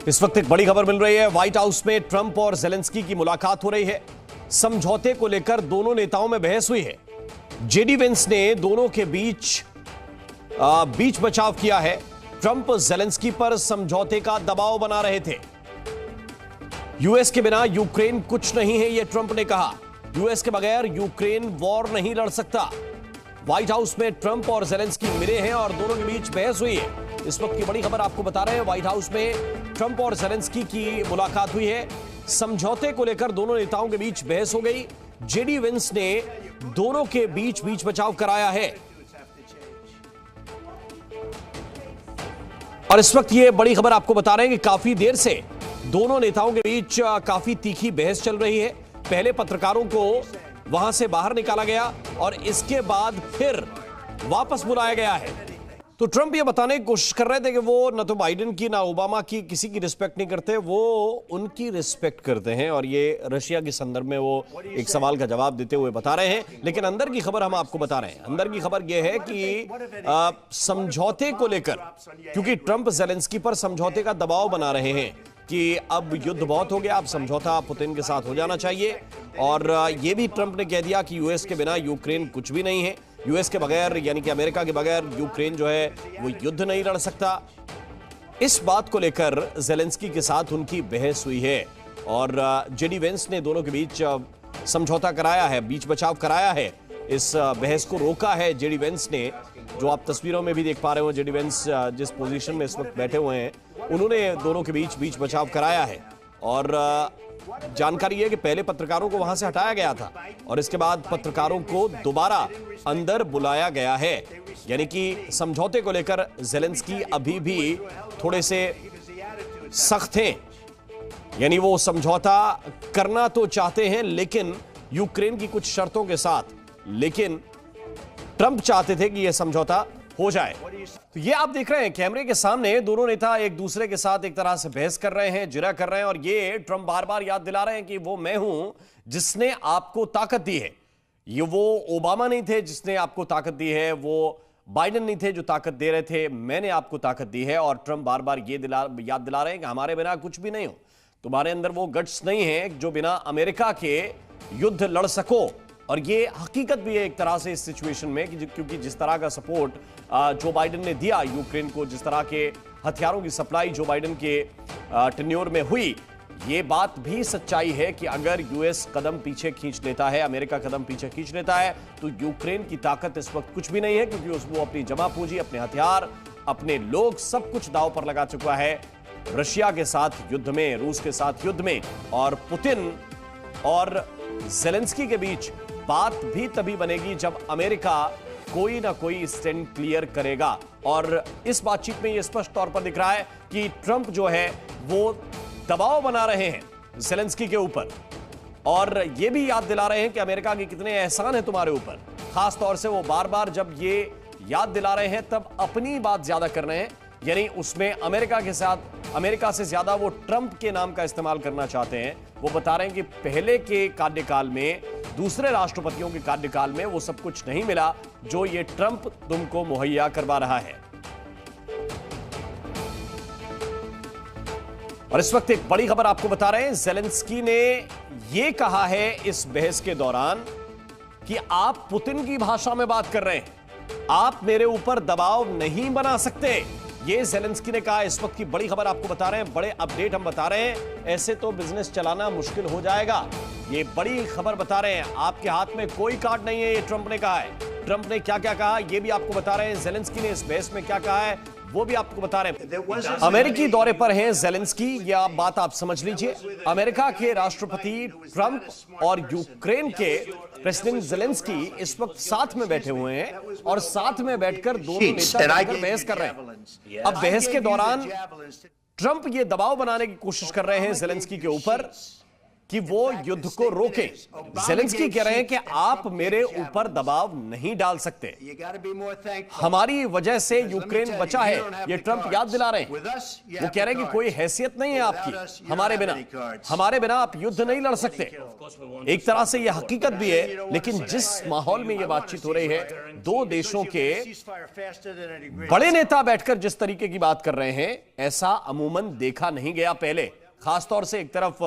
इस वक्त एक बड़ी खबर मिल रही है। व्हाइट हाउस में ट्रंप और जेलेंस्की की मुलाकात हो रही है। समझौते को लेकर दोनों नेताओं में बहस हुई है। जेडी वेंस ने दोनों के बीच बचाव किया है। ट्रंप जेलेंस्की पर समझौते का दबाव बना रहे थे। यूएस के बिना यूक्रेन कुछ नहीं है, यह ट्रंप ने कहा। यूएस के बगैर यूक्रेन वॉर नहीं लड़ सकता। व्हाइट हाउस में ट्रंप और जेलेंस्की मिले हैं और दोनों के बीच बहस हुई है। इस वक्त की बड़ी खबर आपको बता रहे हैं। व्हाइट हाउस में ट्रंप और जेलेंस्की की मुलाकात हुई है। समझौते को लेकर दोनों नेताओं के बीच बहस हो गई। जेडी वेंस ने दोनों के बीच बचाव कराया है और इस वक्त ये बड़ी खबर आपको बता रहे हैं कि काफी देर से दोनों नेताओं के बीच काफी तीखी बहस चल रही है। पहले पत्रकारों को वहां से बाहर निकाला गया और इसके बाद फिर वापस बुलाया गया है। तो ट्रंप ये बताने की कोशिश कर रहे थे कि वो न तो बाइडेन की ना ओबामा की किसी की रिस्पेक्ट नहीं करते, वो उनकी रिस्पेक्ट करते हैं और ये रशिया के संदर्भ में वो एक सवाल का जवाब देते हुए बता रहे हैं। लेकिन अंदर की खबर हम आपको बता रहे हैं। अंदर की खबर यह है कि समझौते को लेकर, क्योंकि ट्रंप जेलेंस्की पर समझौते का दबाव बना रहे हैं कि अब युद्ध बहुत हो गया, अब समझौता पुतिन के साथ हो जाना चाहिए। और यह भी ट्रंप ने कह दिया कि यूएस के बिना यूक्रेन कुछ भी नहीं है। यूएस के बगैर यानी कि अमेरिका के बगैर यूक्रेन जो है वो युद्ध नहीं लड़ सकता। इस बात को लेकर जेलेंस्की के साथ उनकी बहस हुई है और जेडी वेंस ने दोनों के बीच समझौता कराया है, बीच बचाव कराया है। इस बहस को रोका है जेडी वेंस ने, जो आप तस्वीरों में भी देख पा रहे हो। जेडी वेंस जिस पोजीशन में इस वक्त बैठे हुए हैं, उन्होंने दोनों के बीच बचाव कराया है। और जानकारी है कि पहले पत्रकारों को वहां से हटाया गया था और इसके बाद पत्रकारों को दोबारा अंदर बुलाया गया है। यानी कि समझौते को लेकर जेलेंस्की अभी भी थोड़े से सख्त हैं। यानी वो समझौता करना तो चाहते हैं लेकिन यूक्रेन की कुछ शर्तों के साथ, लेकिन ट्रंप चाहते थे कि यह समझौता हो जाए। तो ये आप देख रहे हैं कैमरे के सामने दोनों नेता एक दूसरे के साथ एक तरह से बहस कर रहे हैं, जिरा कर रहे हैं और ये ट्रंप बार बार याद दिला रहे हैं कि वो मैं हूं जिसने आपको ताकत दी है। ये वो ओबामा नहीं थे जिसने आपको ताकत दी है, वो बाइडेन नहीं थे जो ताकत दे रहे थे, मैंने आपको ताकत दी है। और ट्रंप बार बार ये याद दिला रहे हैं कि हमारे बिना कुछ भी नहीं हो, तुम्हारे अंदर वो गट्स नहीं है जो बिना अमेरिका के युद्ध लड़ सको। और ये हकीकत भी है एक तरह से इस सिचुएशन में कि क्योंकि जिस तरह का सपोर्ट जो बाइडेन ने दिया यूक्रेन को, जिस तरह के हथियारों की सप्लाई जो बाइडेन के टेन्योर में हुई, ये बात भी सच्चाई है कि अगर यूएस कदम पीछे खींच लेता है, अमेरिका कदम पीछे खींच लेता है, तो यूक्रेन की ताकत इस वक्त कुछ भी नहीं है, क्योंकि वो अपनी जमा पूंजी, अपने हथियार, अपने लोग सब कुछ दांव पर लगा चुका है रशिया के साथ युद्ध में, रूस के साथ युद्ध में। और पुतिन और जेलेंस्की के बीच बात भी तभी बनेगी जब अमेरिका कोई ना कोई स्टैंड क्लियर करेगा। और इस बातचीत में यह स्पष्ट तौर पर दिख रहा है कि ट्रंप जो है वो दबाव बना रहे हैं जेलेंस्की के ऊपर और यह भी याद दिला रहे हैं कि अमेरिका के कितने एहसान है तुम्हारे ऊपर। खास तौर से वो बार बार जब ये याद दिला रहे हैं तब अपनी बात ज्यादा कर रहे हैं, यानी उसमें अमेरिका से ज्यादा वो ट्रंप के नाम का इस्तेमाल करना चाहते हैं। वो बता रहे हैं कि पहले के कार्यकाल में, दूसरे राष्ट्रपतियों के कार्यकाल में वो सब कुछ नहीं मिला जो ये ट्रंप तुमको मुहैया करवा रहा है। और इस वक्त एक बड़ी खबर आपको बता रहे हैं। जेलेंस्की ने यह कहा है इस बहस के दौरान कि आप पुतिन की भाषा में बात कर रहे हैं, आप मेरे ऊपर दबाव नहीं बना सकते, ये जेलेंस्की ने कहा। इस वक्त की बड़ी खबर आपको बता रहे हैं, बड़े अपडेट हम बता रहे हैं। ऐसे तो बिजनेस चलाना मुश्किल हो जाएगा, ये बड़ी खबर बता रहे हैं। आपके हाथ में कोई कार्ड नहीं है, ये ट्रंप ने कहा है। ट्रंप ने क्या क्या कहा ये भी आपको बता रहे हैं। जेलेंस्की ने इस बहस में क्या कहा है वो भी आपको बता रहे हैं। अमेरिकी दौरे पर हैं जेलेंस्की, यह बात आप समझ लीजिए। अमेरिका के राष्ट्रपति ट्रंप और यूक्रेन के प्रेसिडेंट जेलेंस्की इस वक्त साथ में बैठे हुए हैं और साथ में बैठकर दोनों नेता बहस कर रहे हैं। अब बहस के दौरान ट्रंप ये दबाव बनाने की कोशिश कर रहे हैं जेलेंस्की के ऊपर कि वो युद्ध को रोके। ज़ेलेंस्की कह रहे हैं कि आप मेरे ऊपर दबाव नहीं डाल सकते, हमारी वजह से यूक्रेन बचा है, ये ट्रंप याद दिला रहे हैं। वो कह रहे हैं कि कोई हैसियत नहीं है आपकी, हमारे बिना आप युद्ध नहीं लड़ सकते। एक तरह से यह हकीकत भी है, लेकिन जिस माहौल में यह बातचीत हो रही है, दो देशों के बड़े नेता बैठकर जिस तरीके की बात कर रहे हैं, ऐसा अमूमन देखा नहीं गया पहले। खासतौर से एक तरफ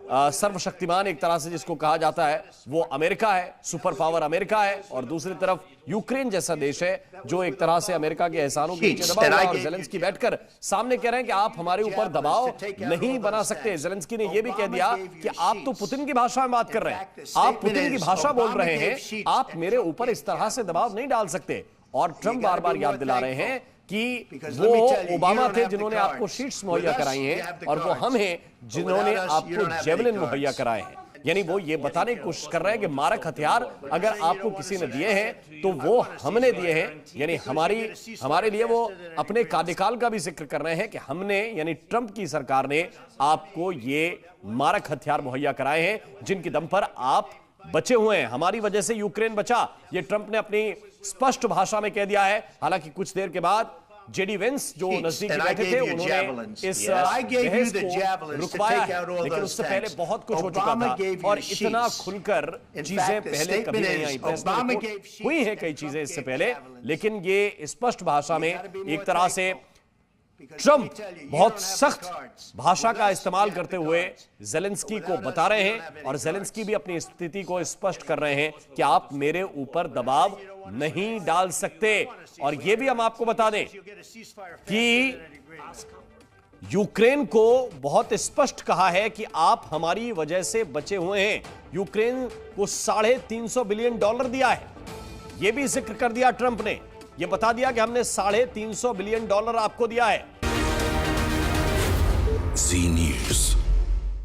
सर्वशक्तिमान एक तरह से जिसको कहा जाता है वो अमेरिका है, सुपर पावर अमेरिका है, और दूसरी तरफ यूक्रेन जैसा देश है जो एक तरह से अमेरिका के एहसानों के नीचे दबा हुआ है। और ज़ेलेंस्की बैठकर सामने कह रहे हैं कि आप हमारे ऊपर दबाव नहीं बना सकते। ज़ेलेंस्की ने यह भी कह दिया कि आप तो पुतिन की भाषा में बात कर रहे हैं, आप पुतिन की भाषा बोल रहे हैं, आप मेरे ऊपर इस तरह से दबाव नहीं डाल सकते। और ट्रंप बार बार याद दिला रहे हैं कि वो ओबामा थे जिन्होंने आपको शीट्स मुहैया कराई हैं, और वो हम हैं जिन्होंने आपको जेवलिन मुहैया कराए हैं। यानी वो ये बताने की कोशिश कर रहे हैं कि मारक हथियार अगर आपको किसी ने दिए हैं तो वो हमने दिए हैं। यानी हमारे लिए वो अपने कार्यकाल का भी जिक्र कर रहे हैं कि हमने, यानी ट्रंप की सरकार ने आपको ये मारक हथियार मुहैया कराए हैं जिनकी दम पर आप बचे हुए हैं। हमारी वजह से यूक्रेन बचा, ये ट्रंप ने अपनी स्पष्ट भाषा में कह दिया है। हालांकि कुछ देर के बाद जेडी वेंस जो नजदीकी बैठे थे उन्होंने इस बहस को रुकवाया है, लेकिन उससे पहले बहुत कुछ हो चुका था और इतना खुलकर चीजें पहले कभी नहीं आई। प्रेस हुई है कई चीजें इससे पहले, लेकिन ये स्पष्ट भाषा में एक तरह से ट्रंप बहुत सख्त भाषा का इस्तेमाल करते हुए ज़ेलेंस्की को बता रहे हैं, और ज़ेलेंस्की भी अपनी स्थिति को स्पष्ट कर रहे हैं कि आप मेरे ऊपर दबाव नहीं डाल सकते। और यह भी हम आपको बता दें कि यूक्रेन को बहुत स्पष्ट कहा है कि आप हमारी वजह से बचे हुए हैं। यूक्रेन को $350 बिलियन दिया है, यह भी जिक्र कर दिया ट्रंप ने। यह बता दिया कि हमने $350 बिलियन आपको दिया है।